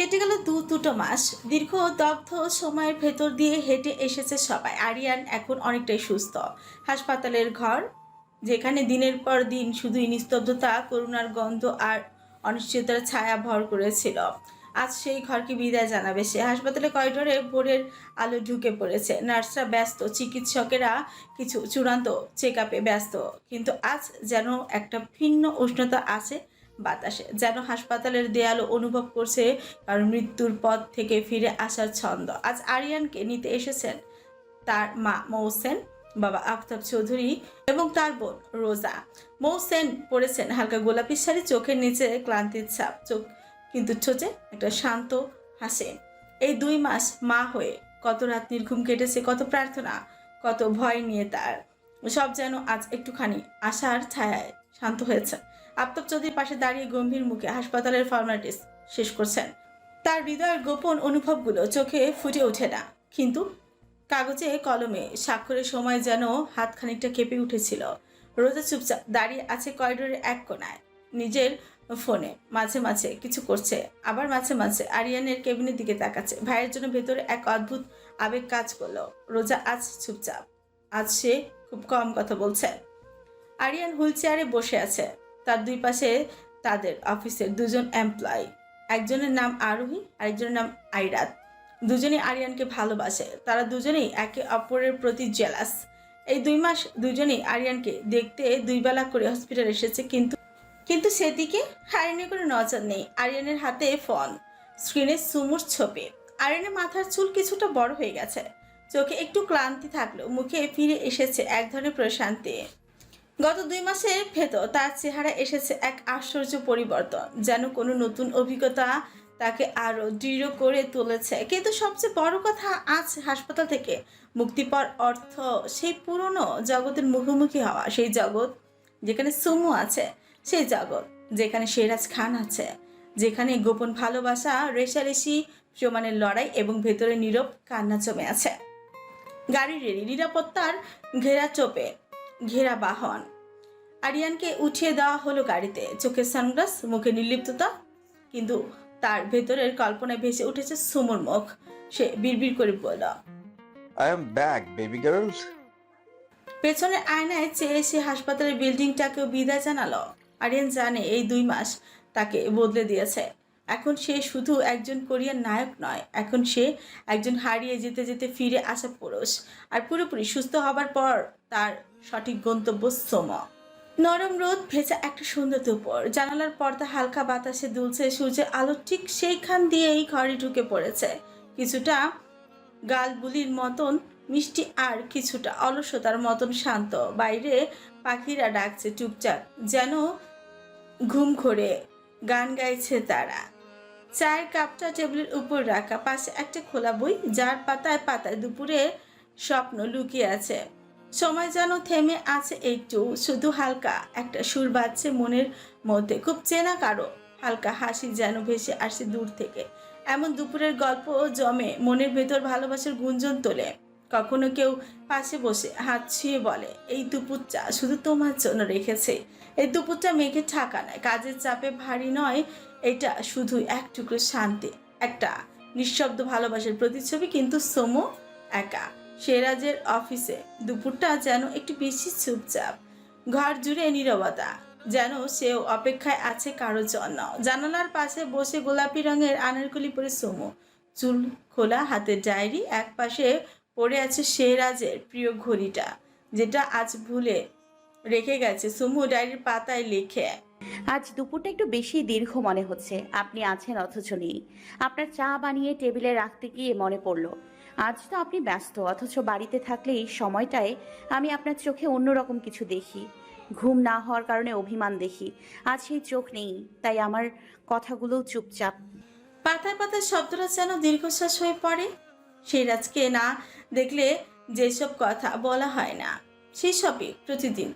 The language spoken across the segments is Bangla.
কেটে গেল দুটো মাস। দীর্ঘ দগ্ধ সময়ের ভেতর দিয়ে হেঁটে এসেছে সবাই। আরিয়ান এখন অনেকটাই সুস্থ। হাসপাতালের ঘর, যেখানে দিনের পর দিন শুধুই নিস্তব্ধতা, করুণার গন্ধ আর অনিশ্চয়তার ছায়া ভর করেছিল, আজ সেই ঘরকে বিদায় জানাবে সে। হাসপাতালে করিডোরে ভোরের আলো ঢুকে পড়েছে। নার্সরা ব্যস্ত, চিকিৎসকেরা কিছু চূড়ান্ত চেক আপে ব্যস্ত, কিন্তু আজ যেন একটা ভিন্ন উষ্ণতা আছে বাতাসে, যেন হাসপাতালের দেয়ালও অনুভব করছে কারণ মৃত্যুর পথ থেকে ফিরে আসার ছন্দ। আজ আরিয়ানকে নিতে এসেছেন তার মা মৌসেন, বাবা আফতাব চৌধুরী এবং তার বোন রোজা। মৌসেন পরেছেন হালকা গোলাপি শাড়ি, চোখের নিচে ক্লান্তির ছাপ, চোখ কিন্তু ছোটে একটা শান্ত হাসে। এই 2 মাস মা হয়ে কত রাত নির্ঘুম কেটেছে, কত প্রার্থনা, কত ভয় নিয়ে তার, সব যেন আজ একটুখানি আশার ছায়ায় শান্ত হয়েছে। আফতাব চৌধুরীর পাশে দাঁড়িয়ে গম্ভীর মুখে হাসপাতালের ফর্মালিটিস শেষ করছেন। তার হৃদয়ের গোপন অনুভবগুলো চোখে ফুটে ওঠে না, কিন্তু কাগজে কলমে স্বাক্ষরের সময় যেন হাত খানিকটা কেঁপে উঠেছিল। রোজা চুপচাপ দাঁড়িয়ে আছে করিডোরের এক কোনায়, নিজের ফোনে মাঝে মাঝে কিছু করছে, আবার মাঝে মাঝে আরিয়ানের কেবিনের দিকে তাকাচ্ছে। ভাইয়ের জন্য ভেতরে এক অদ্ভুত আবেগ কাজ করলো। রোজা আজ চুপচাপ, আজ সে খুব কম কথা বলছে। আরিয়ান হুইল চেয়ারে বসে আছে, তার দুই পাশে তাদের অফিসের 2জন এমপ্লয়ি। একজনের নাম আরোহী, আরেকজনের নাম আইরাত। দুজনেই আরিয়ানকে ভালোবাসে, তারা দুজনেই একে অপরের প্রতি জেলাস। এই 2 মাস দুজনেই আরিয়ানকে দেখতে 2 বেলা করে হসপিটাল এসেছে, কিন্তু কিন্তু সেদিকে আরিয়ানের কোনো নজর নেই। আরিয়ানের হাতে ফোন, স্ক্রিনে সুমুর ছবি। আরিয়ানের মাথার চুল কিছুটা বড় হয়ে গেছে, চোখে একটু ক্লান্তি থাকলেও মুখে ফিরে এসেছে এক ধরনের প্রশান্তি। গত 2 মাসের ভেতর তার চেহারা এসেছে এক আশ্চর্য পরিবর্তন, যেন কোনো নতুন অভিজ্ঞতা তাকে আরো দৃঢ় করে তুলেছে। কিন্তু সবচেয়ে বড় কথা, আজ হাসপাতাল থেকে মুক্তি পাওয়ার অর্থ সেই পুরনো জগতের মুখোমুখি হওয়া, সেই জগৎ যেখানে সুমু আছে, সেই জগৎ যেখানে সিরাজ খান আছে, যেখানে গোপন ভালোবাসা, রেষারেষি, প্রমাণের লড়াই এবং ভেতরে নীরব কান্না জমে আছে। গাড়ি রেডি, নিরাপত্তার ঘেরা চোপে ঘেরা বাহন। আরিয়ানকে উঠিয়ে দেওয়া হলো গাড়িতে। চোখের সানগ্লাস, মুখে নির্লিপ্ততা, কিন্তু তার ভেতরের কল্পনায় ভেসে উঠেছে সুমুর মুখ। সে বিড়বিড় করে বলল, I am back, baby girls. পেছনের আয়নায় চেয়ে সে হাসপাতালের বিল্ডিংটাকেও বিদায় জানালো। আরিয়ান জানে এই 2 মাস তাকে বদলে দিয়েছে। এখন সে শুধু একজন কোরিয়ান নায়ক নয়, এখন সে একজন হারিয়ে যেতে যেতে ফিরে আসা পুরুষ, আর পুরোপুরি সুস্থ হবার পর তার সঠিক গন্তব্য সোম। নরম রোদ ভেজা একটা সুন্দর দুপুর, জানালার পর্দা হালকা বাতাসে দুলছে, সূর্যের আলো ঠিক সেইখান দিয়েই ঘরে ঢুকে পড়েছে, কিছুটা গালবুলির মতন মিষ্টি আর কিছুটা অলসতার মতন শান্ত। বাইরে পাখিরা ডাকছে চুপচাপ, যেন ঘুম ঘরে গান গাইছে তারা। চায়ের কাপটা টেবিলের উপর রাখা, পাশে একটা খোলা বই, যার পাতায় পাতায় দুপুরে স্বপ্ন লুকিয়ে আছে। সময় যেন থেমে আছে একটু, শুধু হালকা একটা সুর বাজছে মনের মধ্যে, খুব চেনা কারো হালকা হাসি যেন ভেসে আসে দূর থেকে। এমন দুপুরের গল্প জমে, মনের ভেতর ভালোবাসার গুঞ্জন তোলে। কখনো কেউ পাশে বসে হাত ছুঁয়ে বলে, এই দুপুরটা শুধু তোমার জন্য রেখেছে। এই দুপুরটা মেঘে ঠাকা নয়, কাজের চাপে ভারী নয়, এটা শুধু এক টুকরো শান্তি, একটা নিঃশব্দ ভালোবাসার প্রতিচ্ছবি। কিন্তু সোমো একা। সেরাজের অফিসে দুপুরটা যেন একটু বেশি চুপচাপ, ঘর জুড়ে নীরবতা, যেন সেও অপেক্ষায় আছে কারোর জন্য। জানালার পাশে বসে গোলাপি রঙের আনারকলি পরে সোমো, চুল খোলা, হাতের ডায়েরি, এক পাশে পড়ে আছে সেরাজের প্রিয় ঘড়িটা, যেটা আজ ভুলে রেখে গেছে। সোমো ডায়েরির পাতায় লিখে, আজ দুপুরটা একটু বেশি দীর্ঘ মনে হচ্ছে। আপনি আছেন অথচ নেই। আপনার চা বানিয়ে টেবিলে রাখতে গিয়ে মনে পড়ল, আজ তো আপনি ব্যস্ত, অথচ বাড়িতে থাকলে এই সময়টায় আমি আপনার চোখে অন্যরকম কিছু দেখি। ঘুম না হওয়ার কারণে অভিমান দেখি। আজ সেই চোখ নেই, তাই আমার কথাগুলোও চুপচাপ। পাতায় পাতায় শব্দটা যেন দীর্ঘশ্বাস হয়ে পড়ে। সিরাজকে না দেখলে যেসব কথা বলা হয় না, সেই সবই প্রতিদিন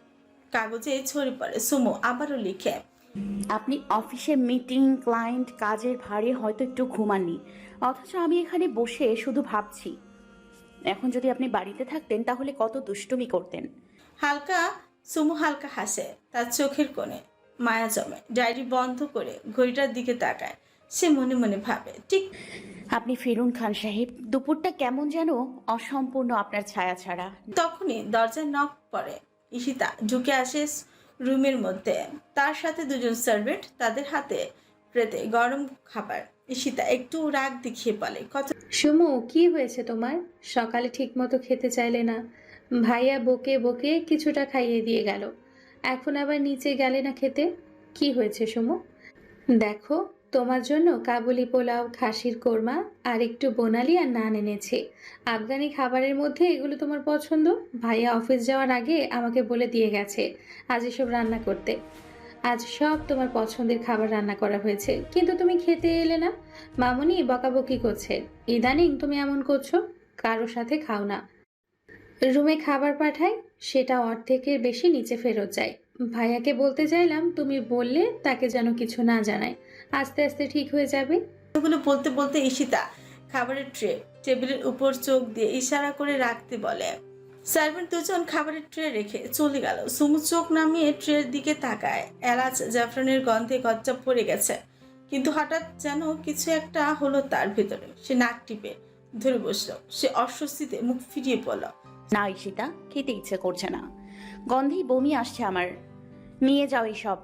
কাগজে ছড়িয়ে পড়ে। সুমো আবারও লিখে, আপনি অফিসে মিটিং, ক্লায়েন্ট, কাজের ভারে হয়তো একটু ঘুমাননি, অথচ আমি এখানে বসে শুধু ভাবছি, এখন যদি আপনি বাড়িতে থাকতেন তাহলে কত দুষ্টুমি করতেন। হালকা সুমো হালকা হাসে, তার চোখের কোণে মায়া জমে। ডায়েরি বন্ধ করে ঘড়িটার দিকে তাকায়। সে মনে মনে ভাবে। ঠিক আপনি ফিরুন খান সাহেব, দুপুরটা কেমন যেন অসম্পূর্ণ আপনার ছায়া ছাড়া। তখনই দরজায় নক পড়ে। ঈশিতা ঢুকে আসে রুমের মধ্যে। তার সাথে দুজন সার্ভেন্ট, তাদের হাতে ট্রেতে গরম খাবার। ঈশিতা একটু রাগ দেখিয়ে বলে, কত সুমু, কি হয়েছে তোমার? সকালে ঠিকমতো খেতে চাইলে না, ভাইয়া বকে বকে কিছুটা খাইয়ে দিয়ে গেল, এখন আবার নিচে গেলে না খেতে। কি হয়েছে সুমু? দেখো, তোমার জন্য কাবুলি পোলাও, খাসির কোরমা আর একটু বনালি আর নান এনেছি। আফগানি খাবারের মধ্যে এগুলো তোমার পছন্দ। ভাইয়া অফিস যাওয়ার আগে আমাকে বলে দিয়ে গেছে আজ এসব রান্না করতে। আজ সব তোমার পছন্দের খাবার রান্না করা হয়েছে, কিন্তু তুমি খেতে এলে না। মামুনি বকাবকি করছে, ইদানিং তুমি এমন করছো, কারো সাথে খাও না। রুমে খাবার পাঠায়, সেটা অর্ধেকের বেশি নিচে ফেরত যায়। ভাইয়াকে বলতে চাইলাম, তুমি বললে তাকে যেন কিছু না জানায়, আস্তে আস্তে ঠিক হয়ে যাবে। এগুলো বলতে বলতে ঈশিতা খাবারের ট্রে টেবিলের উপর চোখ দিয়ে ইশারা করে রাখতে বলে। সার্ভেন্ট দুজন খাবারের ট্রে রেখে চলে গেল। সুমু চোখ নামিয়ে ট্রের দিকে তাকায়। এলাচ জাফরানের গন্ধে গচ্চা পড়ে গেছে, কিন্তু হঠাৎ যেন কিছু একটা হলো তার ভেতরে। সে নাক টিপে ধরে বসলো। সে অস্বস্তিতে মুখ ফিরিয়ে পড়ল। না ঈশিতা, খেতে ইচ্ছে করছে না, গন্ধেই বমি আসছে আমার। নিয়ে যাও এইসব।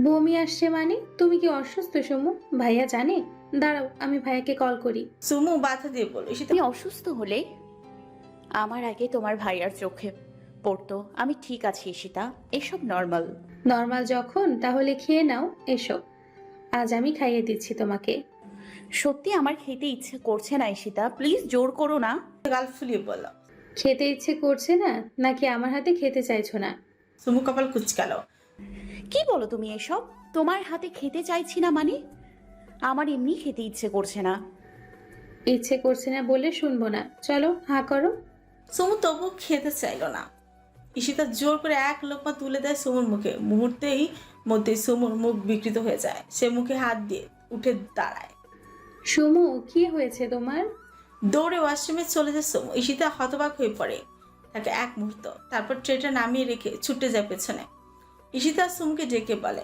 বমি আসছে মানে? তুমি কি অসুস্থ সুমু? ভাইয়া জানে? দাঁড়াও, আমি ভাইয়াকে কল করি। সুমু বাধা দিয়ে বলল, ঈশিতা তুমি অসুস্থ হলে আমার আগে তোমার ভাইয়ার চোখে পড়তো। আমি ঠিক আছি ঈশিতা, এসব নর্মাল। নর্মাল যখন, তাহলে খেয়ে নাও। এসো, আজ আমি খাইয়ে দিচ্ছি তোমাকে। সত্যি আমার খেতে ইচ্ছে করছে না ঈশিতা, প্লিজ জোর করো না। গাল ফুলিয়ে বলল। খেতে ইচ্ছে করছে না, নাকি আমার হাতে খেতে চাইছো না? সুমু কপাল কুচকাল। কি বলো তুমি এসব? তোমার হাতে খেতে চাইছি না মানে? আমার এমনি খেতে ইচ্ছে করছে না। ইচ্ছে করছে না বলে শুনবো না, চলো হাঁ করো। সুমু তবু খেতে চাইল না। ঈশিতা জোর করে এক লোকমা তুলে দেয় সুমুর মুখে। মুহূর্তেই মধ্যেই সুমুর মুখ বিকৃত হয়ে যায়। সে মুখে হাত দিয়ে উঠে দাঁড়ায়। সুমু, কি হয়েছে তোমার? দৌড়ে ওয়াশরুমে চলে যায় সুমু। ঈশিতা হতবাক হয়ে পড়ে তাকে এক মুহূর্ত, তারপর ট্রেটা নামিয়ে রেখে ছুটে যায় পেছনে। ঈশিতা সুমুকে ডেকে বলে,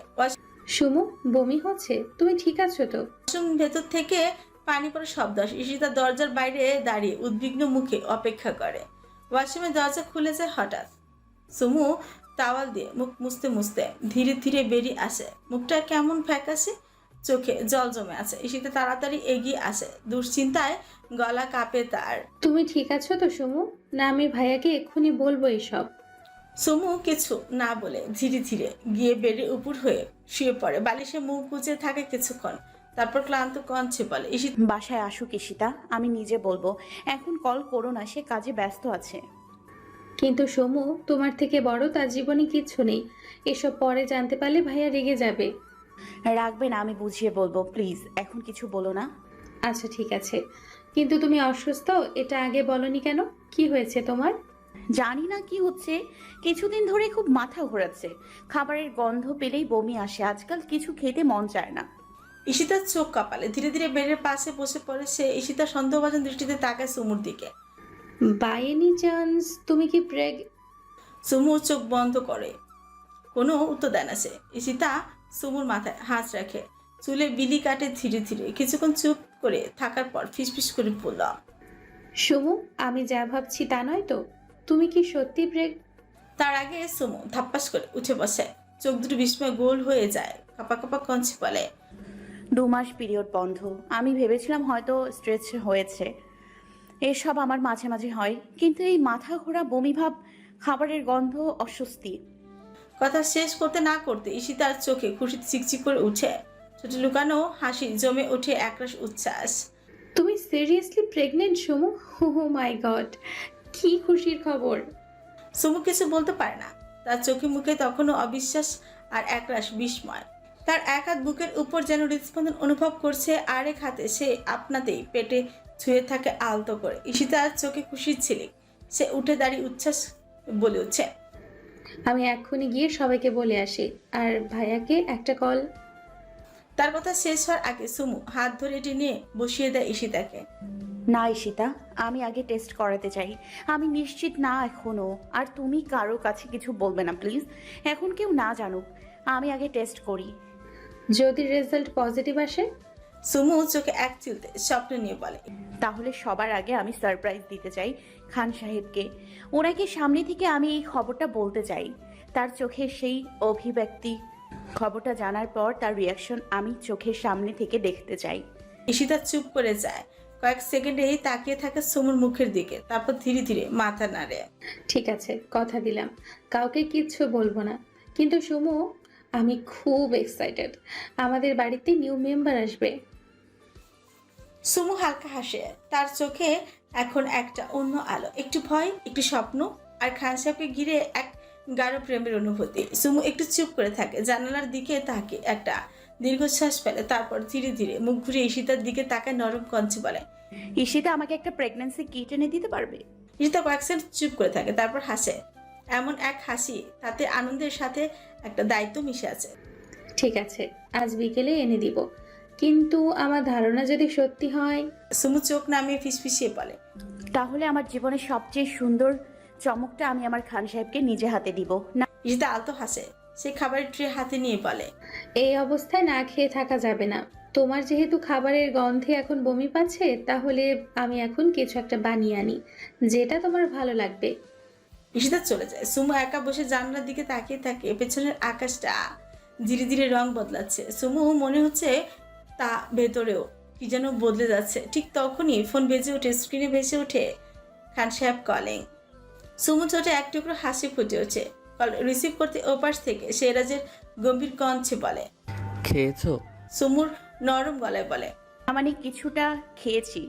সুমু, বমি হচ্ছে, তুমি ঠিক আছো তো? ওয়াশরুম ভেতর থেকে পানি পড়ার শব্দ আসে। ঈশিতা দরজার বাইরে দাঁড়িয়ে উদ্বিগ্ন মুখে অপেক্ষা করে। ওয়াশরুমের দরজা খুলে যায় হঠাৎ। সুমু টাওয়াল দিয়ে মুখ মুছতে মুছতে ধীরে ধীরে বেরিয়ে আসে। মুখটা কেমন ফ্যাকাশে, চোখে জল জমে আছে। ঈশিতা তাড়াতাড়ি এগিয়ে আসে। দুশ্চিন্তায় গলা কাঁপে তার। তুমি ঠিক আছো তো সুমু? না আমি ভাইয়াকে এক্ষুনি বলবো এইসব? সুমু কিছু না বলে ধীরে ধীরে গিয়ে বেডে উপর হয়ে শুয়ে পড়ে। বালিশে মুখ গুজে থাকে কিছুক্ষণ, তারপর ক্লান্ত কণ্ঠে বলে, ঈশিতা বাসায় আসুক ঈশিতা, আমি নিজে বলবো। এখন কল করো না, সে কাজে ব্যস্ত আছে। কিন্তু সমু, তোমার থেকে বড় তার জীবনে কিচ্ছু নেই। এসব পরে জানতে পারলে ভাইয়া রেগে যাবে। রাখবে না, আমি বুঝিয়ে বলবো, প্লিজ এখন কিছু বলো না। আচ্ছা ঠিক আছে, কিন্তু তুমি অসুস্থ এটা আগে বলনি কেন? কি হয়েছে তোমার? জানি না কি হচ্ছে, কিছুদিন ধরে খুব মাথা ঘোরাচ্ছে, খাবারের গন্ধ পেলেই বমি আসে, আজকাল কিছু খেতে মন চায় না। ঈশিতার চোখ কপালে। ধীরে ধীরে বেডের পাশে বসে পড়ে সে। ঈশিতা সন্দেহভাজন দৃষ্টিতে তাকায় সুমুর দিকে। বাই এনি চান্স তুমি কি সুমু চোখ বন্ধ করে, কোনো উত্তর দেয় না সে। ঈশিতা সুমুর মাথায় হাত রাখে, চুলে বিলি কাটে ধীরে ধীরে। কিছুক্ষণ চুপ করে থাকার পর ফিসফিস করে বলল, সমু, আমি যা ভাবছি তা নয় তো? তুমি কি সত্যি তার আগে সুমু ধাপ্পাস করে উঠে বসে। চোখ দুটো বিস্ময় গোল হয়ে যায়। কাপা কাপা কঞ্চে বলে, 2 মাস পিরিয়ড বন্ধ। আমি ভেবেছিলাম হয়তো স্ট্রেচ হয়েছে, এসব আমার মাঝে মাঝে হয়, কিন্তু এই মাথা ঘোরা, বমি ভাব, খাবারের গন্ধ, অস্বস্তি। কথা শেষ করতে না করতে ঈশিতার চোখে খুশিতে চিকচিক করে উঠে। ছোট লুকানো হাসি জমে ওঠে একরাশ উচ্ছ্বাস। তুমি সিরিয়াসলি প্রেগনেন্ট সমু? ও মাই গড, কি খুশির খবর! সুমু কিছু বলতে পারে না। তার চোখে মুখে তখনও অবিশ্বাস আর একরাশ বিস্ময়। তার এক হাত বুকের উপর যেন হৃদস্পন্দন অনুভব করছে, আর এক হাতে সে আপনাতেই পেটে ছুঁয়ে থাকে আলতো করে। ঈশিতার চোখে খুশির ঝিলিক। সে উঠে দাঁড়িয়ে উচ্ছ্বাস বলে উঠছে, আমি এক্ষুনি গিয়ে সবাইকে বলে আসি, আর ভাইয়াকে একটা কল। তার কথা শেষ হওয়ার আগে সুমু হাত ধরে টেনে বসিয়ে দেয় ঈশিতাকে। না ঈশিতা, আমি আগে টেস্ট করাতে চাই, আমি নিশ্চিত না এখনো। আর তুমি কারো কাছে কিছু বলবে না প্লিজ, এখন কেউ না জানুক, আমি আগে টেস্ট করি। যদি রেজাল্ট পজিটিভ আসে? সুমু চোখে এক চিলতে স্বপ্ন নিয়ে বলে, তাহলে সবার আগে আমি সারপ্রাইজ দিতে চাই খান সাহেবকে। ওনাকে সামনে থেকে আমি এই খবরটা বলতে চাই। তার চোখের সেই অভিব্যক্তি, খবরটা জানার পর তার রিয়াকশন আমি চোখের সামনে থেকে দেখতে চাই। ঈশিতা চুপ করে যায়। কয়েক সেকেন্ডেই তাকিয়ে থাকে সুমুর মুখের দিকে, তারপর ধীরে ধীরে মাথা নাড়ে। ঠিক আছে, কথা দিলাম কাউকে কিচ্ছু বলবো না। কিন্তু সুমু, আমি খুব এক্সাইটেড। আমাদের বাড়িতে নিউ মেম্বার আসবে। সুমু হালকা হাসে, তার চোখে এখন একটা অন্য আলো, একটু ভয়, একটু স্বপ্ন, আর খান সাহেবকে ঘিরে এক গাঢ় প্রেমের অনুভূতি। সুমু একটু চুপ করে থাকে, জানালার দিকে তাকে একটা দীর্ঘশ্বাস ফেলে, তারপর ধীরে ধীরে মুখ ঘুরে ঈশিতার দিকে তাকায়, নরম কঞ্চে বলে, ঈশিতা আমাকে একটা প্রেগন্যান্সি কিট এনে দিতে পারবে? ঈশিতা কয়েক সেকেন্ড চুপ করে থাকে, তারপর হাসে। এমন এক হাসি, তাতে আনন্দের সাথে একটা দায়িত্ব মিশে আছে। ঠিক আছে, আজ বিকেলে এনে দিব। কিন্তু আমার ধারণা যদি সত্যি হয়। সুমু চোখ নামিয়ে ফিসফিসিয়ে বলে, তাহলে আমার জীবনের সবচেয়ে সুন্দর চমকটা আমি আমার খান সাহেবকে নিজে হাতে দিব না। ঈশিতা আলতো হাসে, সে খাবারের ট্রে হাতে নিয়ে বলে, এই অবস্থায় না খেয়ে থাকা যাবে না। তোমার যেহেতু খাবারের গন্ধে এখন বমি পাচ্ছে, তাহলে আমি এখন কিছু একটা বানিয়ে আনি, যেটা তোমার ভালো লাগবে। ঈশিতা চলে যায়। সুমু একা বসে জানলার দিকে তাকিয়ে থাকে, পেছনের আকাশটা ধীরে ধীরে রং বদলাচ্ছে। সুমু মনে হচ্ছে তা ভেতরেও কি যেন বদলে যাচ্ছে। ঠিক তখনই ফোন বেজে ওঠে, স্ক্রিনে ভেসে ওঠে খান সাহেব কলিং। সুমু ছোটে এক টুকরো হাসি ফুটে ওঠে। কল রিসিভ করতে ওপাশ থেকে সেরাজের গম্ভীর কণ্ঠে বলে, খেয়েছো? সুমুর নরম গলায় বলে, মানে কিছুটা খেয়েছি।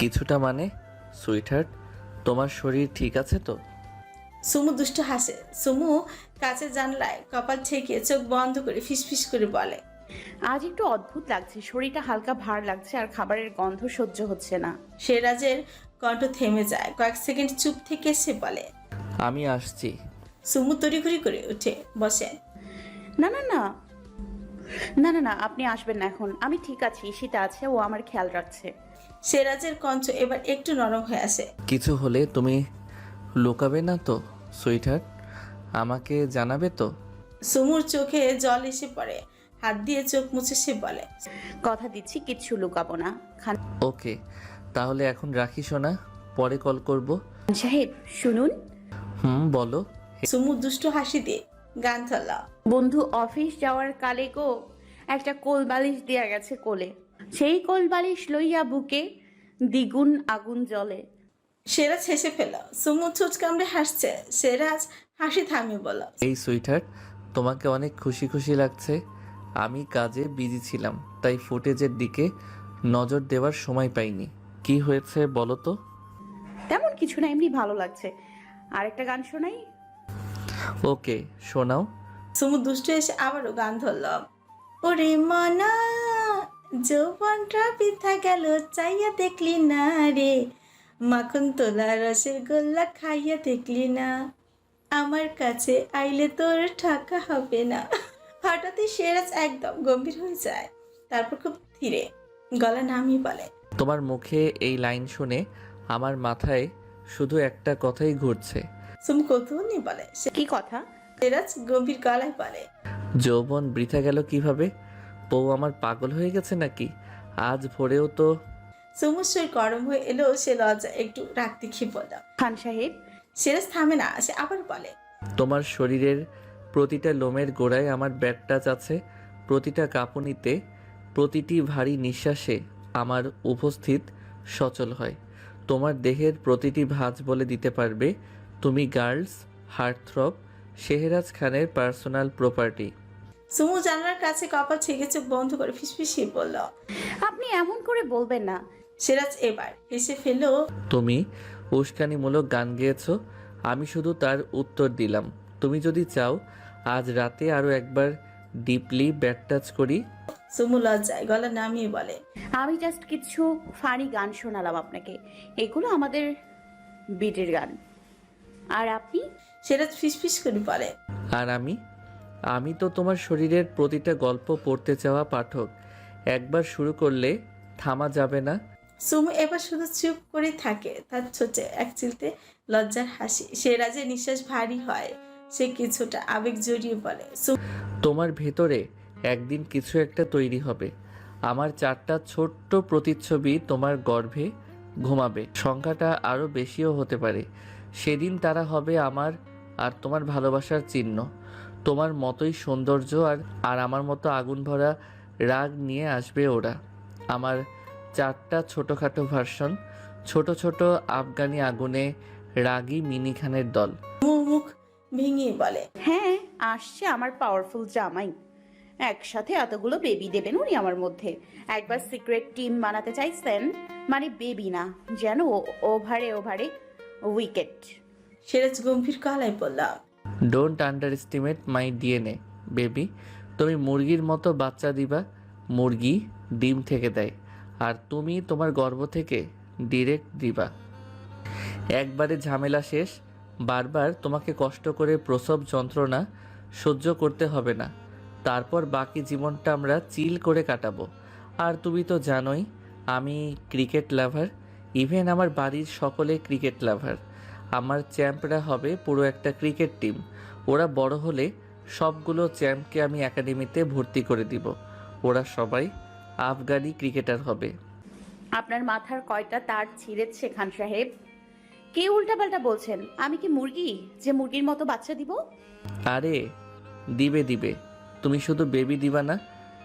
কিছুটা মানে? সুইটহার্ট, তোমার শরীর ঠিক আছে তো? সুমু দুষ্ট হাসে। সুমু কাছে জানলায় কপাল ঠেকিয়ে চোখ বন্ধ করে ফিসফিস করে বলে, আজ একটু অদ্ভুত লাগছে, শরীরটা হালকা ভার লাগছে আর খাবারের গন্ধ সহ্য হচ্ছে না। সেরাজের কণ্ঠ থেমে যায়। কয়েক সেকেন্ড চুপ থেকে সে বলে, আমি আসছি। সুমু তড়িঘড়ি করে উঠে বসে। না না না না না না, আপনি আসবেন না এখন। আমি ঠিক আছি, ঈশিতা আছে, ও আমার খেয়াল রাখছে। সেরাজের কণ্ঠ এবার একটু নরম হয়ে আসে। কিছু হলে তুমি লুকাবে না তো সুইটহার্ট? আমাকে জানাবে তো? সুমুর চোখে জল এসে পড়ে, হাত দিয়ে চোখ মুছে সে বলে, কথা দিচ্ছি কিচ্ছু লুকাবো না। খান ওকে, তাহলে এখন রাখি সোনা, পরে কল করব। সাহেব শুনুন। বলো। সুমু দুষ্ট হাসি দিয়ে গান ধরল, বন্ধু অফিস যাওয়ার কালে গো একটা কোল বালিশ দেয়া গেছে কোলে, সেই কোল বালিশ লইয়া বুকে দ্বিগুণ আগুন জ্বলে। সেরাজ হেসে ফেল। সুমু ছুঁচ কামড়ে হাসছে। সেরাজ হাসি থামিয়ে বলল, এই সুইটহার্ট, তোমাকে অনেক খুশি খুশি লাগছে। আমি কাজে বিজি ছিলাম, তাই ফুটেজের দিকে নজর দেওয়ার সময় পাইনি। কি হয়েছে বলো তো? তেমন কিছু না, এমনি ভালো লাগছে। আরেকটা গান শোনাই? ওকে, শোনাও। সুমু দুষ্ট এসে আবারও গান ধরল, ওরে মনা যৌবনটা বৃথা গেল, চাইয়া দেখলি না রে, মাখন তোলা রসের গোল্লা খাইয়া দেখলি না, আমার কাছে আইলে তোর ঠাকা হবে না। হঠাৎই সেরাজ একদম গম্ভীর হয়ে যায়, তারপর খুব ধীরে গলা নামিয়ে বলে, তোমার মুখে এই লাইন শুনে আমার মাথায় শুধু একটা কথাই ঘুরছে। সুমু কৌতূহল নিয়ে বলে, কি কথা? সেরাজ গম্ভীর গলায় বলে, যৌবন বৃথা গেল কিভাবে? বউ আমার পাগল হয়ে গেছে নাকি? আজ ভোরেও তো। সুমুর শরীর গরম হয়ে এলো, সে লজ্জা একটু রাখতে খেয়ে বলল। খান সাহেব সিরাজ থামে না, সে আবার বলে, তোমার শরীরের প্রতিটা লোমের গোড়ায় আমার ব্যাড টাচ আছে, প্রতিটা কাঁপুনিতে, প্রতিটি ভারী নিঃশ্বাসে আমার উপস্থিত সচল হয়। তোমার দেহের প্রতিটি ভাঁজ বলে দিতে পারবে তুমি গার্লস হার্টথ্রব, শেহরাজ খানের পার্সোনাল প্রপার্টি। সুমু জানালার কাছে কপাল ছেঁকে চোখ বন্ধ করে ফিসফিসিয়ে বলল। আপনি এমন করে বলবেন না। সিরাজ এবার হেসে ফেলল। তুমি উস্কানিমূলক গান গেয়েছো, আমি শুধু তার উত্তর দিলাম। তুমি যদি চাও আজ রাতে আরও একবার ডিপলি ব্যাড টাচ করি। সুমু লজ্জায় গলা নামিয়ে বলে, আমি জাস্ট কিছু ফানি গান শোনালাম আপনাকে, এগুলো আমাদের বিটের গান। আর আপনি? সিরাজ ফিসফিস করে বলে, আর আমি তো তোমার শরীরের প্রতিটা গল্প পড়তে চাওয়া পাঠক। একবার শুরু করলে থামা যাবে না। সুমু এবার শুধু চুপ করে থাকে, তার ছোটে এক চিলতে লজ্জার হাসি। সিরাজের নিঃশ্বাস ভারী হয়, সে কিছুটা আবেগ জড়িয়ে বলে, তোমার ভেতরে একদিন কিছু একটা তৈরি হবে, আমার 4টা ছোট্ট প্রতিচ্ছবি তোমার গর্ভে ঘুমাবে। সংখ্যাটা আরও বেশিও হতে পারে। সেদিন তারা হবে আমার আর তোমার ভালোবাসার চিহ্ন। তোমার মতোই সৌন্দর্য আর আমার মতো আগুন ভরা রাগ নিয়ে আসবে ওরা। আমার 4টা ছোটোখাটো ভার্সন, ছোট ছোট আফগানি আগুনে রাগী মিনি খানের দল। মুখ ভেঙে বলে, হ্যাঁ, আসছে আমার পাওয়ারফুল জামাই। একসাথে এতগুলো বেবি দেবেন উনি আমার মধ্যে। একবার সিক্রেট টিম বানাতে চাইছেন, মানে বেবি না, যেন ওভারে ওভারে উইকেট। সিরাজ গম্ভীর গলায় বলল, don't under estimate my DNA baby. তুমি মুরগির মতো বাচ্চা দিবা। মুরগি ডিম থেকে দেয়, আর তুমি তোমার গর্ভ থেকে ডিরেক্ট দিবা। একবারে ঝামেলা শেষ। বারবার তোমাকে কষ্ট করে প্রসব যন্ত্রণা সহ্য করতে হবে না। তারপর বাকি জীবনটা আমরা চিল করে কাটাবো। আর তুমি তো জানোই আমি ক্রিকেট লাভার। ইভেন আমার বাড়ির সকলে ক্রিকেট লাভার। আমার চ্যাম্পরা হবে পুরো একটা ক্রিকেট টিম। ওরা বড় হলে সবগুলো চ্যাম্পকে আমি একাডেমিতে ভর্তি করে দিব। ওরা সবাই আফগানি ক্রিকেটার হবে। আপনার মাথার কয়টা তার ছিঁড়েছে খান সাহেব? কে উল্টাপাল্টা বলছেন? আমি কি মুরগি যে মুরগির মতো বাচ্চা দিব? আরে দিবে দিবে। তুমি শুধু বেবি দিবা না,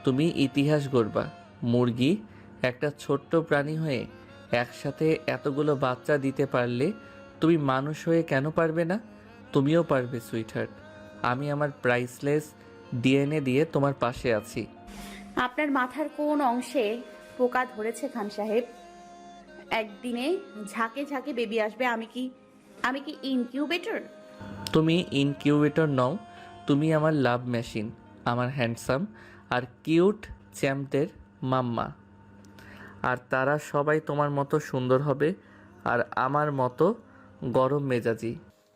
তুমি ইতিহাস গড়বা। মুরগি একটা ছোট্ট প্রাণী হয়ে একসাথে এতগুলো বাচ্চা দিতে পারলে তুমি মানুষ হয়ে কেন পারবে না? তুমিও পারবে সুইটহার্ট। আমি আমার প্রাইসলেস ডিএনএ দিয়ে তোমার পাশে আছি। আপনার মাথার কোন অংশে পোকা ধরেছে খান সাহেব? একদিনে ঝাঁকে ঝাঁকে বেবি আসবে। আমি কি ইনকিউবেটর? তুমি ইনকিউবেটর নও, তুমি আমার লাভ মেশিন। আমার হ্যান্ডসাম আর কিউট চ্যাম্পদের মাম্মা। আর তারা সবাই তোমার মতো সুন্দর হবে আর আমার মতো গরম মেজাজি।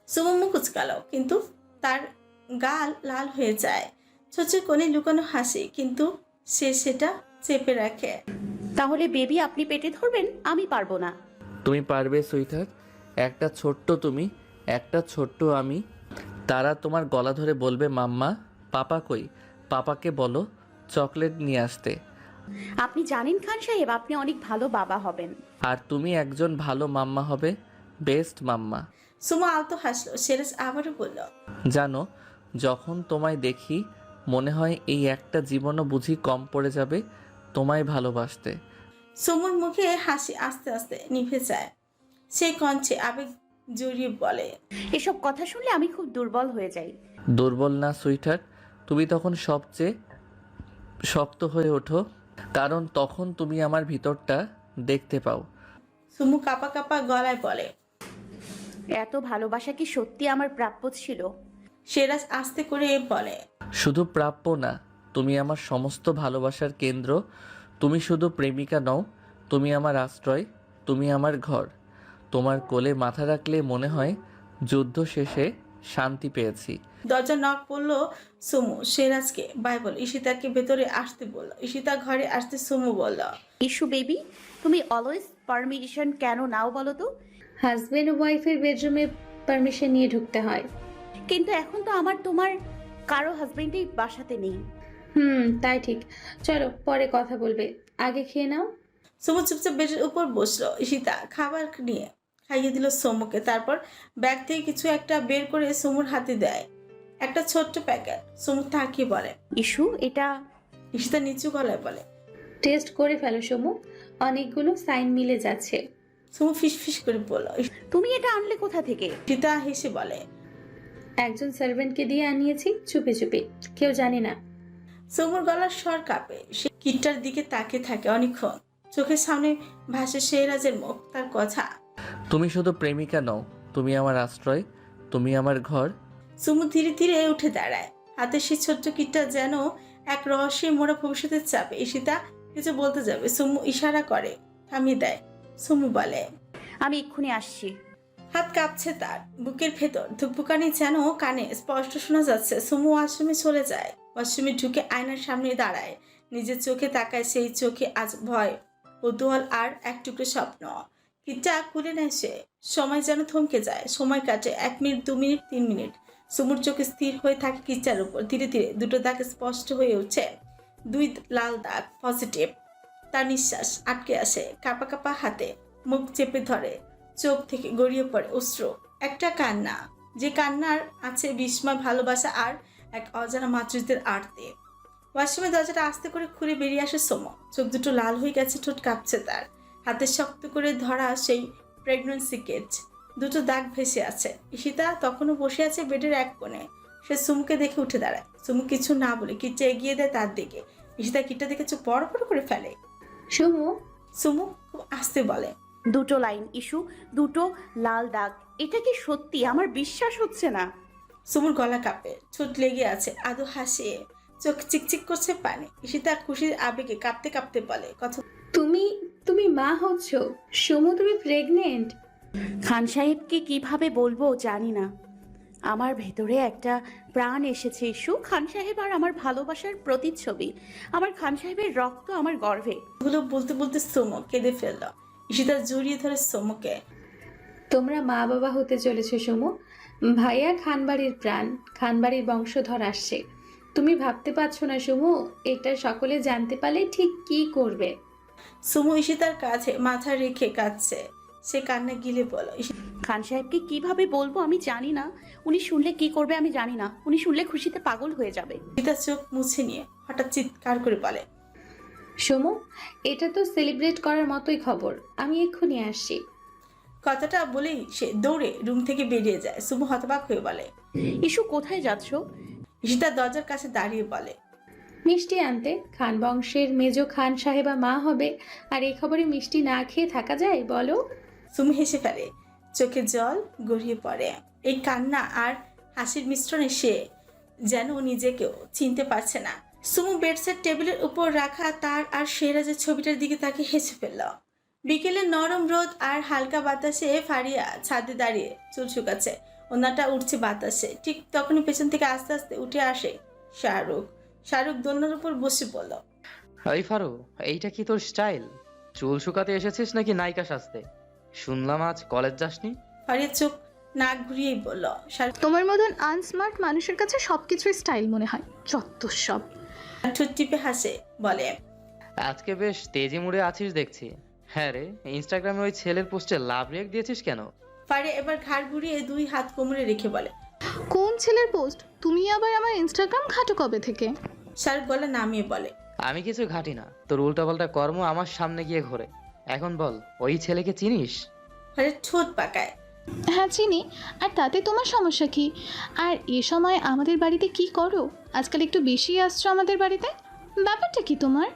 সুমু মুখ কুচকাল, কিন্তু তার গাল লাল হয়ে যায়। চোখের কোণে লুকানো হাসি, কিন্তু সে সেটা চেপে রাখে। তাহলে বেবি আপনি পেটে ধরবেন, আমি পারবো না। তুমি পারবে সুইটহার্ট। একটা ছোট্ট তুমি, একটা ছোট্ট আমি। তারা তোমার গলা ধরে বলবে, মাম্মা পাপা কই? পাপাকে বলো চকলেট নিয়ে আসতে। আপনি জানেন খান সাহেব, আপনি অনেক ভালো বাবা হবেন। আর তুমি একজন ভালো মাম্মা হবে, বেস্ট মাম্মা। সুমু আলতো হাসলো। সিরাজ আবারও বলল, জানো, যখন তোমায় দেখি মনে হয় এই একটা জীবনও বুঝি কম পড়ে যাবে তোমায় ভালোবাসতে। সুমুর মুখে হাসি আস্তে আস্তে নিভে যায়। সে কণ্ঠে আবেগ জড়িয়ে বলে, এসব কথা শুনলে আমি খুব দুর্বল হয়ে যাই। দুর্বল না সুইটহার্ট, তুমি তখন সবচেয়ে শক্ত হয়ে ওঠো, কারণ তখন তুমি আমার ভিতরটা দেখতে পাও। সুমু কাপা কাপা গলায় বলে, এত ভালোবাসা কি সত্যি আমার প্রাপ্য ছিল? সিরাজ আস্তে করে বলে, শুধু প্রাপ্য না, তুমি আমার সমস্ত ভালোবাসার কেন্দ্র। তুমি শুধু প্রেমিকা নও, তুমি আমার আশ্রয়, তুমি আমার ঘর। তোমার কোলে মাথা রাখলে মনে হয় যুদ্ধ শেষে শান্তি পেয়েছি। দরজা নক পড়লো। সুমু সিরাজকে বাই বল, ঈশিতাকে ভেতরে আসতে বলল। ঈশিতা ঘরে আসতে সুমু বলল, ইস্যু বেবি, তুমি অলওয়েজ পারমিশন কেন নাও বলো তো? হাজবেন্ড ওয়াইফের বেডরুমে পারমিশন নিয়ে ঢুকতে হয়। কিন্তু এখন তো আমার তোমার কারো হাজবেন্ডই বাসাতে নেই। তাই ঠিক। চলো পরে কথা বলবে, আগে খেয়ে নাও। সুমু চুপচাপ বেডের উপর বসলো। ঈশিতা খাবার নিয়ে খাইয়ে দিল সুমুকে। তারপর ব্যাগ থেকে কিছু একটা বের করে সুমুর হাতে দেয়। একটা ছোট্ট প্যাকেট। সুমু তাকিয়ে বলে, ইস্যু এটা? ঈশিতা নিচু গলায় বলে, টেস্ট করে ফেলো সমু, অনেকগুলো সাইন মিলে যাচ্ছে। সুমু ফিসফিস করে বলল। তুমি এটা আনলে কোথা থেকে? ঈশিতা হেসে বলে, একজন সার্ভেন্টকে দিয়ে আনিয়েছি চুপে চুপে, কেউ জানে না। সুমুর গলার স্বর কাঁপে। সে কিটটার দিকে তাকিয়ে থাকে অনেকক্ষণ। চোখের সামনে ভাসে সিরাজের মুখ, তার কথা। তুমি শুধু প্রেমিকা নও, তুমি আমার আশ্রয়, তুমি আমার ঘর। সুমু ধীরে ধীরে উঠে দাঁড়ায়। হাতে সেই ছোট্ট কিটটা যেন এক রহস্যে মোড়া ভবিষ্যতের চাপে। ঈশিতা কিছু বলতে যাবে, সুমু ইশারা করে থামিয়ে দেয়। সুমু বলে, আমি এক্ষুনি আসছি। হাত কাঁপছে তার। বুকের ভেতর ধুকপুকানি যেন কানে স্পষ্ট শোনা যাচ্ছে। সুমু ওয়াশরুমে চলে যায়। ওয়াশরুমে ঢুকে আয়নার সামনে দাঁড়ায়। নিজের চোখে তাকায়। সেই চোখে আজ ভয়, কৌতূহল আর এক টুকরো স্বপ্ন। কিটটা খুলে নেয় সে। সময় যেন থমকে যায়। সময় কাটে 1 মিনিট, 2 মিনিট, 3 মিনিট। সুমুর চোখে স্থির হয়ে থাকে কিটটার উপর। ধীরে ধীরে দুটো দাগ স্পষ্ট হয়ে উঠছে। 2 লাল দাগ, পজিটিভ। তার নিঃশ্বাস আটকে আসে, কাঁপা কাঁপা হাতে মুখ চেপে ধরে, চোখ থেকে গড়িয়ে পড়ে অশ্রু। একটা কান্না, যে কান্নার আছে বিস্ময়, ভালোবাসা আর এক অজানা মাতৃত্বের আর্তে। ওয়াশরুমে দরজাটা আস্তে করে খুলে বেরিয়ে আসে সোমো। চোখ দুটো লাল হয়ে গেছে, ঠোঁট কাঁপছে তার। হাতে শক্ত করে ধরা সেই প্রেগন্যান্সি কিট, দুটো দাগ ভেসে আছে। ঈশিতা তখনও বসে আছে বেডের এক কোণে। সে সুমুকে দেখে উঠে দাঁড়ায়। সুমু কিছু না বলে কিটটা এগিয়ে দেয় তার দিকে। ঈশিতা কিটটা দেখে চোখ বড় বড় করে ফেলে। সুমু, সুমু খুব আস্তে বলে, দুটো লাইন ইস্যু, দুটো লাল দাগ। এটা কি সত্যি? আমার বিশ্বাস হচ্ছে না। সুমুর গলা কাঁপে, ঠোঁট লেগে আছে, আদো হাসে, চোখ চিকচিক করছে পানি। ঈশিতা খুশির আবেগে কাঁপতে কাঁপতে বলে, কথা তুমি তুমি মা হচ্ছ? সুমু, তুমি প্রেগনেন্ট? খান সাহেবকে কিভাবে বলবো জানি না। আমার ভেতরে একটা প্রাণ এসেছে ইস্যু। খান সাহেব আর আমার ভালোবাসার প্রতিচ্ছবি। আমার খান সাহেবের রক্ত আমার গর্ভে। গুলো বলতে বলতে সোমো কেঁদে ফেলল। ঈশিতা জড়িয়ে ধরে সোমোকে। তোমরা মা বাবা হতে চলেছে সুমু। ভাইয়া খানবাড়ির প্রাণ, খানবাড়ির বংশধর আসছে। তুমি ভাবতে পারছো না সুমু, এটা সকলে জানতে পারলে ঠিক কি করবে। সুমু ঈশিতার কাছে মাথা রেখে কাঁদছে। সে কান্না গিলে বলল, খান সাহেবকে কিভাবে বলবো আমি জানি না। উনি শুনলে কি করবে আমি জানি না। উনি শুনলে খুশিতে পাগল হয়ে যাবে। ঈশিতা চোখ মুছে নিয়ে হঠাৎ চিৎকার করে বলে, সুমু, এটা তো সেলিব্রেট করার মতোই খবর। আমি এক্ষুনি আসছি। কথাটা বলেই সে দৌড়ে রুম থেকে বেরিয়ে যায়। সুমু হতবাক হয়ে বলে। ইস্যু কোথায় যাচ্ছ? ঈশিতা দরজার কাছে দাঁড়িয়ে বলে, মিষ্টি আনতে। খান বংশের মেজো খান সাহেবা মা হবে, আর এই খবরে মিষ্টি না খেয়ে থাকা যায় বলো? সুমু হেসে ফেলে, চোখে জল গড়িয়ে পড়ে। এই কান্না আর হাসির মিশ্রণে সে যেন নিজেকেও চিনতে পারছে না। সুমু বেডসেট টেবিলের উপর রাখা তার আর সেরাজের ছবিটার দিকে তাকে হেসে ফেলল। বিকেলে নরম রোদ আর হালকা বাতাসে ফারিয়া ছাদে দাঁড়িয়ে চুল শুকাচ্ছে, ওনাটা উঠছে বাতাসে। ঠিক তখনই পেছন থেকে আস্তে আস্তে উঠে আসে শাহরুখ। শাহরুখ দোলনার উপর বসে পড়ল। এই ফারু, এইটা কি তোর স্টাইল? চুল শুকাতে এসেছিস নাকি নায়িকা সাজতে? শুনলাম আজ কলেজ যাসনি। ফারিয়া চোখ নাক ঘুরিয়েই বলল, শাহরুখ তোমার মতন আনস্মার্ট মানুষের কাছে সবকিছুই স্টাইল মনে হয়। যত সব। ঠোঁট টিপে হাসে, বলে, আজকে বেশ তেজি মুড়ে আছিস দেখছি। হ্যাঁ রে, ইনস্টাগ্রামে ওই ছেলের পোস্টে লাভ রিয়েক্ট দিয়েছিস কেন? ফারিয়া এবার ঘাড় ঘুরিয়ে দুই হাত কোমরে রেখে বলে, কোন ছেলের পোস্ট? তুমি আবার আমার ইনস্টাগ্রাম ঘাটো কবে থেকে? শাহরুখ গলা নামিয়ে বলে, আমি কিছু ঘাটি না, তোর উল্টাপাল্টা কর্ম আমার সামনে গিয়ে ঘোরে। এখন বল, ওই ছেলেকে চিনিস? ফারিয়া ঠোঁট পাকায়, হ্যাঁ চিনি। আর তাতে তোমার সমস্যা কি? আর এ সময় আমাদের বাড়িতে কি করো? আজকাল একটু বেশি আসছো আমাদের বাড়িতে। ব্যাপারটা কি তোমার?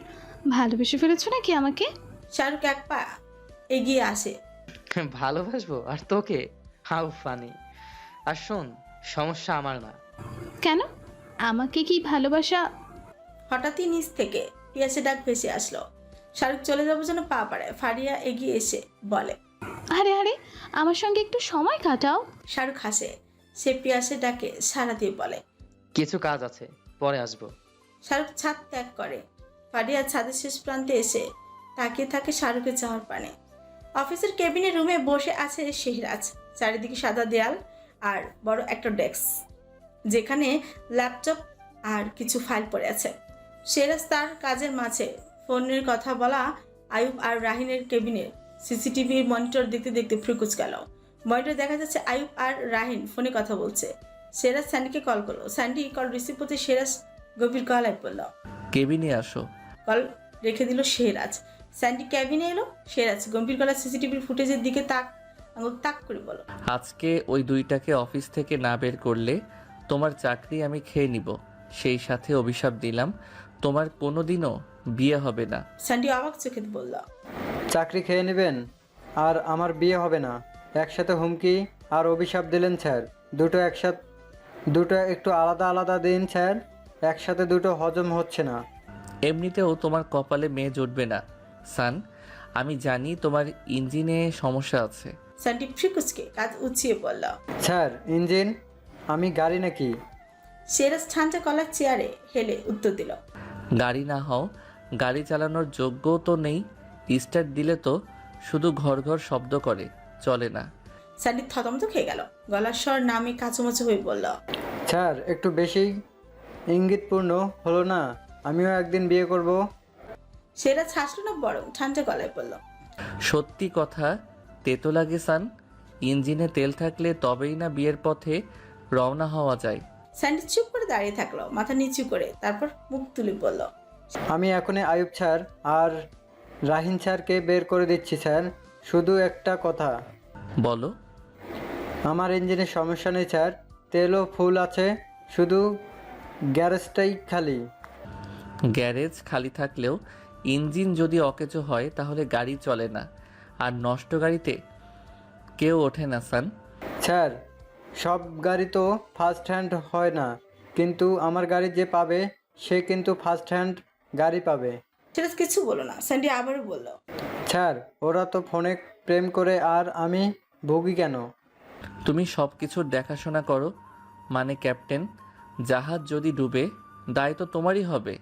ভালোবেসে ফেলেছো নাকি আমাকে? শাহরুখ এক পা এগিয়ে আসে, ভালোবাসবো আর তোকে? How funny. আর শোন, সমস্যা আমার না। কেন? আমাকে কি ভালোবাসা? হঠাৎই নিচ থেকে পিয়াসে ডাক ভেসে আসলো। শাহরুখ চলে যাবো যেন পা পাড়ায়। ফারিয়া এগিয়ে এসে বলে, আরে আরে, আমার সঙ্গে একটু সময় কাটাও। শাহরুখ হাসে। সে পিয়াসে ডাকে সাড়া দিয়ে বলে, কিছু কাজ আছে, পরে আসবো। শাহরুখ ছাদ ত্যাগ করে। ফারিয়া ছাদের শেষ প্রান্তে এসে তাকিয়ে থাকে শাহরুখের যাওয়ার পানে। অফিসের কেবিনের রুমে বসে আছে শেহরাজ। চারিদিকে সাদা দেয়াল আর বড় একটা ডেস্ক, যেখানে ল্যাপটপ আর কিছু ফাইল পড়ে আছে। শেহরাজ তার কাজের মাঝে ফোনের কথা বলা আয়ুব আর রাহিনের কেবিনের সিসিটিভির মনিটর দেখতে দেখতে ফ্রিকুচ গেল। মনিটর দেখা যাচ্ছে আয়ুব আর রাহিন ফোনে কথা বলছে। শেহরাজ স্যান্ডিকে কল করলো। স্যান্ডি কল রিসিভ করতে শেহরাজ গভীর গলায় পড়ল। কেবিনে আসো। কল রেখে দিল শেহরাজ। স্যান্ডি ক্যাবিনে এলো। শেহরাজ গম্ভীর গলা সিসিটিভির ফুটেজের দিকে আঙুল তাক করে বলো, আজকে ওই দুইটাকে অফিস থেকে না বের করলে তোমার চাকরি আমি খেয়ে নিব। সেই সাথে অভিশাপ দিলাম, তোমার কোনোদিনও বিয়ে হবে না। স্যান্ডি অবাক চোখে বলল, চাকরি খেয়ে নেবেন আর আমার বিয়ে হবে না? একসাথে হুমকি আর অভিশাপ দিলেন স্যার। দুটো একটু আলাদা আলাদা দিন স্যার। একসাথে দুটো হজম হচ্ছে না। এমনিতেও তোমার কপালে মেয়ে জুটবে না সান। আমি জানি তোমার ইঞ্জিনে সমস্যা আছে। স্যান্ডি ফ্রিকুচকে কাজ উঁচিয়ে বলল, স্যার ইঞ্জিন? আমি গাড়ি নাকি? শেহরাজ ঠান্ডা কলার চেয়ারে হেলে উত্তর দিল, গাড়ি না হও, গাড়ি চালানোর যোগ্যও তো নেই। স্টার্ট দিলে তো শুধু ঘর ঘর শব্দ করে, চলে না। স্যান্ডি থতমত খেয়ে গেল। গলার স্বর নামে কাঁচুমাচু হয়ে বলল, স্যার একটু বেশি ইঙ্গিতপূর্ণ হলো না? আমিও একদিন বিয়ে করব। সেরাজ হাসলো না, বরং ঠান্ডা গলায় বলল, সত্যি কথা, তেতো লাগে সান। ইঞ্জিনে তেল থাকলে তবেই না বিয়ের পথে রওনা হওয়া যায়। স্যান্ডি চুপ করে দাঁড়িয়ে থাকলো, মাথা নিচু করে, তারপর মুখ তুলে বলল, আমি এখনই আয়ুব স্যার আর রাহিন স্যারকে বের করে দিচ্ছি স্যার। শুধু একটা কথা, বলো। আমার ইঞ্জিনের সমস্যা নেই স্যার, তেলও ফুল আছে, শুধু গ্যারেজটাই খালি। গ্যারেজ খালি থাকলেও ইঞ্জিন যদি অকেজো হয় তাহলে গাড়ি চলে না, আর নষ্ট গাড়িতে কেউ ওঠে না সান। স্যার, সব গাড়ি তো ফার্স্ট হ্যান্ড হয় না, কিন্তু আমার গাড়ি যে পাবে সে কিন্তু ফার্স্ট হ্যান্ড গাড়ি পাবে। সেরাজ কিছু বলল না। স্যান্ডি আবারও বলল, স্যার, ওরা তো ফোনে প্রেম করে আর আমি ভুগি কেন? তুমি সব কিছুর দেখাশোনা করো, মানে ক্যাপ্টেন। জাহাজ যদি ডুবে দায় তো তোমারই হবে।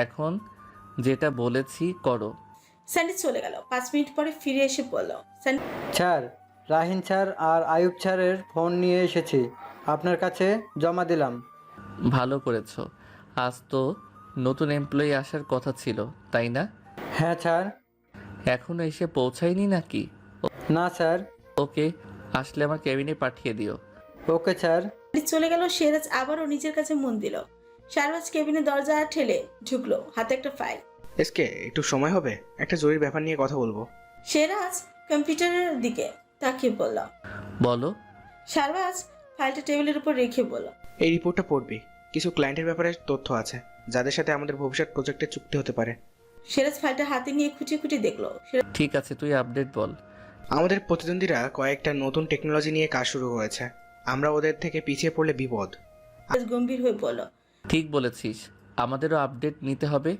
এখন যেটা বলেছি করো। স্যান্ডি চলে গেল। 5 মিনিট পরে ফিরে এসে বলল, স্যার, রাহিন স্যার আর আয়ুব স্যারের ফোন নিয়ে এসেছি, আপনার কাছে জমা দিলাম। ভালো করেছো। আজ তো নতুন এমপ্লয়ি আসার কথা ছিল, তাই না? হ্যাঁ স্যার। এখনো এসে পৌঁছায়নি নাকি? না স্যার। ওকে, আসলে আমার কেবিনে পাঠিয়ে দিও। Okay sir. চলে গেল। সেরাজ আবারও নিজের কাছে মন দিল। শাহবাজ কেবিনে দরজা ঠেলে ঢুকলো, হাতে একটা ফাইল। এসকে, একটু সময় হবে? একটা জরুরি ব্যাপার নিয়ে কথা বলবো। সেরাজ কম্পিউটারের দিকে তাকিয়ে বলল, বলো। শাহবাজ ফাইলটা টেবিলের উপর রেখে বলল, এই রিপোর্টটা পড়বি। কিছু ক্লায়েন্টের ব্যাপারে তথ্য আছে যাদের সাথে আমাদের ভবিষ্যৎ প্রজেক্টে চুক্তি হতে পারে। সেরাজ ফাইলটা হাতে নিয়ে খুঁটি খুঁটি দেখলো। ঠিক আছে, তুই আপডেট বল। আমাদের প্রতিদ্বন্দ্বীরা কয়েকটা নতুন টেকনোলজি নিয়ে কাজ শুরু করেছে। আমরা ওদের থেকে পিছিয়ে পড়লে বিপদ। সেরাজ গম্ভীর হয়ে বলল, ঠিক বলেছিস, আমাদেরও আপডেট নিতে হবে,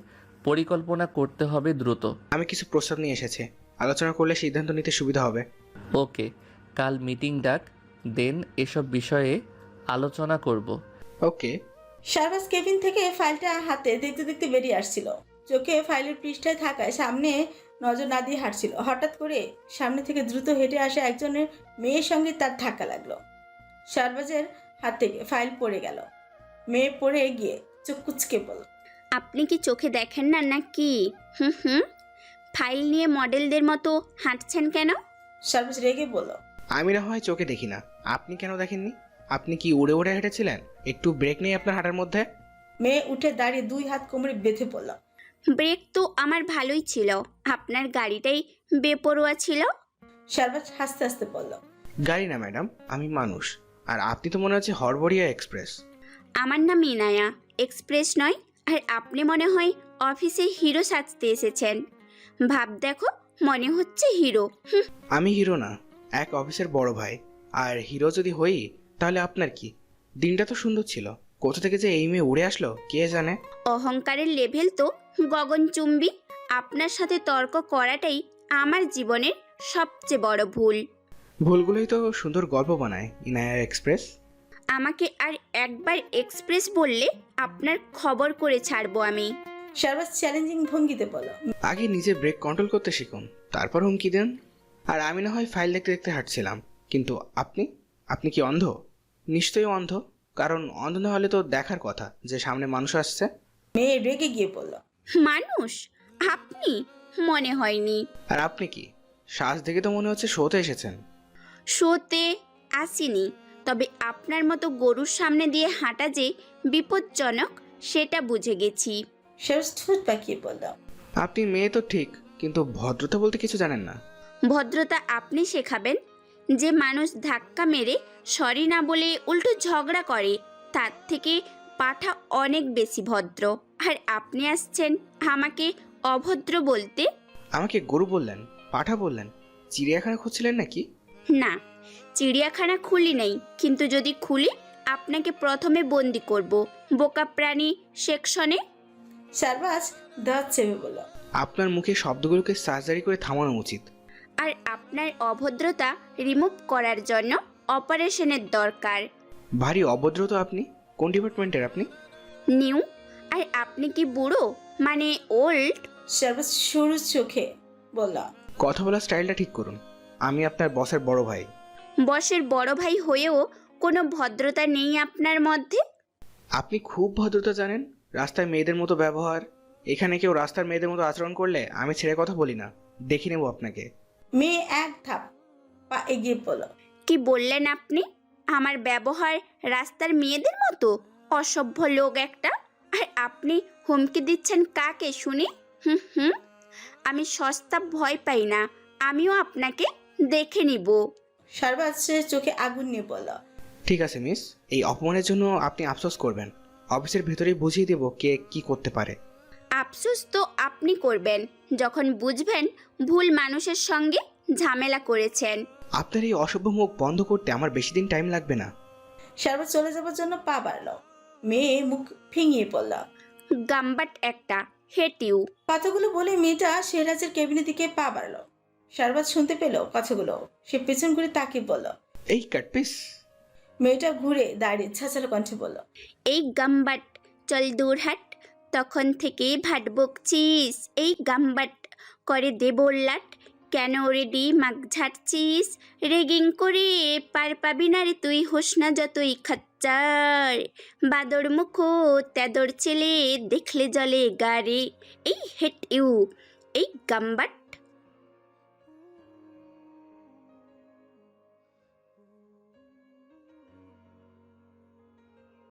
পরিকল্পনা করতে হবে দ্রুত। আমি কিছু প্রস্তাব নিয়ে এসেছি, আলোচনা করলে সিদ্ধান্ত নিতে সুবিধা হবে। ওকে, কাল মিটিং ডাক, দেন এসব বিষয়ে আলোচনা করব। ওকে। শাহবাজ কেবিন থেকে ফাইলটা হাতে দেখতে দেখতে বেরিয়ে আসছিল। চোখে ফাইলের পৃষ্ঠায় থাকায় সামনে নজর না দিয়ে হাঁটছিল। হঠাৎ করে সামনে থেকে দ্রুত হেঁটে আসা একজনের মেয়ের সঙ্গে তার ধাক্কা লাগলো। শাহবাজের হাত থেকে ফাইল পড়ে গেল। মেয়ে পড়ে গিয়ে চোখ কুচকে বলল, আপনি কি চোখে দেখেন না নাকি? হুম, ফাইল নিয়ে মডেলদের মতো হাঁটছেন কেন? শাহবাজ রেগে বলল, আমি না হয় চোখে দেখি না, আপনি কেন দেখেননি? আপনি কি উড়ে উড়ে হেঁটেছিলেন? একটু ব্রেক নেই আপনার হাঁটার মধ্যে? মেয়ে উঠে দাঁড়িয়ে 2 হাত কোমরে বেঁধে পড়ল। ব্রেক তো আমার ভালোই ছিল, আপনার গাড়িটাই বেপরোয়া ছিল। শাহবাজ হাসতে হাসতে বলল, গাড়ি না ম্যাডাম, আমি মানুষ। আর আপনি তো মনে হচ্ছে হরবরিয়া এক্সপ্রেস। আমার নাম ইনায়া, এক্সপ্রেস নয়। আর আপনি মনে হয় অফিসে হিরো সাজতে এসেছেন। ভাব দেখো, মনে হচ্ছে হিরো। আমি হিরো না, এক অফিসের বড় ভাই। আর হিরো যদি হই তাহলে আপনার কি? দিনটা তো সুন্দর ছিল, কোথা থেকে যে এই মেয়ে উড়ে আসলো কে জানে। অহংকারের লেভেল তো গগনচুম্বী। আপনার সাথে তর্ক করাটাই আমার জীবনের সবচেয়ে বড় ভুল। ভুলগুলোই তো সুন্দর গল্প বানায় ইনায়া এক্সপ্রেস। আমাকে আর একবার এক্সপ্রেস বললে আপনার খবর করে ছাড়বো আমি। শাহবাজ চ্যালেঞ্জিং ভঙ্গিতে বলল, আগে নিজে ব্রেক কন্ট্রোল করতে শিখুন, তারপর হুমকি দেন। আর আমি না হয় ফাইল দেখতে দেখতে হাঁটছিলাম, কিন্তু আপনি কি অন্ধ? নিশ্চয়ই অন্ধ, কারণ অন্ধ না হলে তো দেখার কথা যে সামনে মানুষ আসছে। মেয়ে রেগে গিয়ে বলল, মানুষ? আপনি? মনে হয়নি। আর আপনি কি? শ্বাস দেখে তো মনে হচ্ছে শোতে এসেছেন। শোতে আসিনি, তবে আপনার মতো গরুর সামনে দিয়ে হাঁটা যে বিপজ্জনক সেটা বুঝে গেছি। শাহবাজ ঠোঁট পাকিয়ে বলল, আপনি মেয়ে তো ঠিক, কিন্তু ভদ্রতা বলতে কিছু জানেন না। ভদ্রতা আপনি শেখাবেন? যে মানুষ ধাক্কা মেরে সরি না বলে উল্টো ঝগড়া করে, তার থেকে পাঠা অনেক বেশি ভদ্র। আর আপনি আসছেন আমাকে অভদ্র বলতে? আমাকে গরু বললেন, পাঠা বললেন, চিড়িয়াখানা খুঁজছিলেন নাকি? না, চিড়িয়াখানা খুলি নেই, কিন্তু যদি খুলি আপনাকে প্রথমে বন্দি করব বোকা প্রাণী সেকশনে। শাহবাজ দাঁত চেপে বলল, আপনার মুখে শব্দগুলোকে সার্জারি করে থামানো উচিত। আর আপনার অভদ্রতা রিমুভ করার জন্য অপারেশনের দরকার। ভারী অভদ্র তো আপনি। কোন ডিপার্টমেন্টের আপনি? নিউ। আর আপনি কি বুড়ো, মানে ওল্ড? শাহবাজ সরু চোখে বলল, কথা বলার স্টাইলটা ঠিক করুন। আমি আপনার বসের বড় ভাই। বসের বড় ভাই হয়েও কোনো ভদ্রতা নেই আপনার মধ্যে। আপনি খুব ভদ্রতা জানেন, রাস্তায় মেয়েদের মতো ব্যবহার, এখানে কেউ রাস্তার মেয়েদের মতো আচরণ করলে আমি ছেড়ে কথা বলি না, দেখে নেব আপনাকে। মেয়ে এক ধাপ পা এগিয়ে বলল। কি বললেন আপনি? আমার ব্যবহার রাস্তার মেয়েদের মতো? অসভ্য লোক একটা। আর আপনি হুমকি দিচ্ছেন কাকে শুনি? হুম হুম, আমি সস্তা ভয় পাই না, আমিও আপনাকে দেখে নিব। শারবাজ সে চোখে আগুন নিয়ে বলল। ঠিক আছে মিস, এই অপমানের জন্য আপনি আফসোস করবেন। অফিসের ভেতরেই বুঝিয়ে দেব কে কি করতে পারে। আফসোস তো আপনি করবেন যখন বুঝবেন ভুল মানুষের সঙ্গে ঝামেলা করেছেন। আপনার এই অসভ্য মুখ বন্ধ করতে আমার বেশি দিন টাইম লাগবে না। শারবাজ চলে যাবার জন্য পা বাড়ল। মেয়ে মুখ ফিঙিয়ে পড়ল। গাম্বাট একটা, হেট ইউ। কথাগুলো বলে মেয়েটা সেরাজের কেবিনের দিকে পা বাড়ল। শারবাজ শুনতে পেল কথাগুলো। সে পেছন ঘুরে তাকিয়ে বলল। এই কাটপিস। মেয়েটা ঘুরে দাঁড়িয়ে ছাছালো কণ্ঠে বলল। এই গাম্বাট, চল দূর হাট। তখন থেকে ভাট বকছিস, এই গাম্বাট করে দে বললাট। কেন রেডি মাগ ঝাড়ছিস? রেগিং করে পার পাবি না রে তুই, হোস না যতই খাচ্চার। বাদর মুখো তেদর ছেলে, দেখলে জলে গাড়ি। এই হেট ইউ, এই গাম্বাট।